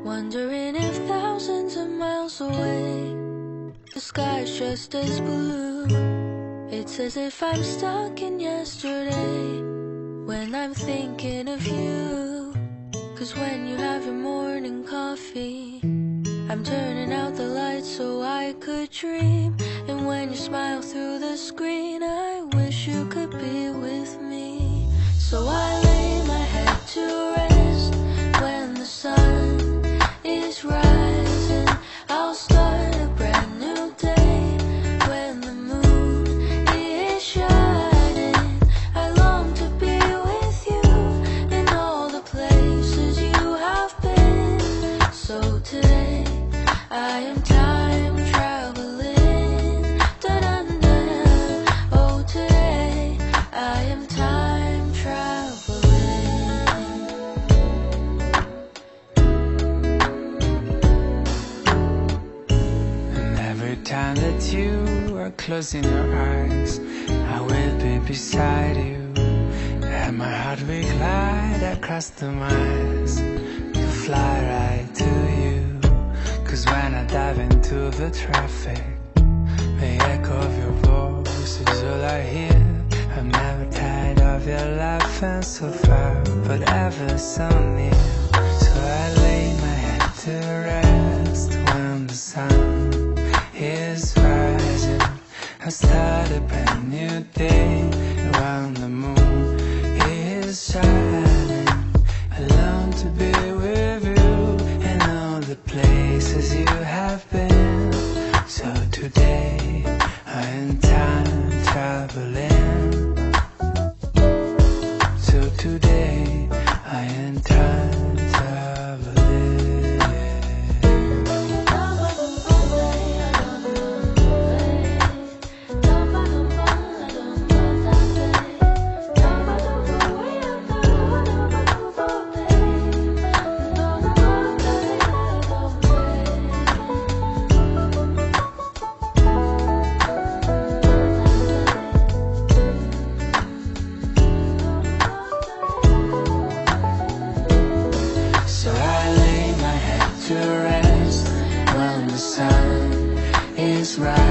Wondering if thousands of miles away the sky's just as blue. It's as if I'm stuck in yesterday when I'm thinking of you. 'Cause when you have your morning coffee, I'm turning out the lights so I could dream. And when you smile through the screen, I wish you could be with me. So I lay my head to rest when the sun is rising. I'll start a brand new day when the moon is shining. I long to be with you in all the places you have been. So today I am time traveling. Da-da-da-da. Oh, today I am time traveling. And every time that you are closing your eyes, I will be beside you, and my heart will glide across the miles to fly right to you. 'Cause when I dive into the traffic, the echo of your voice is all I hear. I'm never tired of your laughing so far, but ever so near. So I lay my head to rest when the sun is rising. I start a brand new day around the moon is shining. I long to be with you in all the places you have been. So today I am time traveling. So today I am time traveling. So I lay my head to rest when the sun is rising.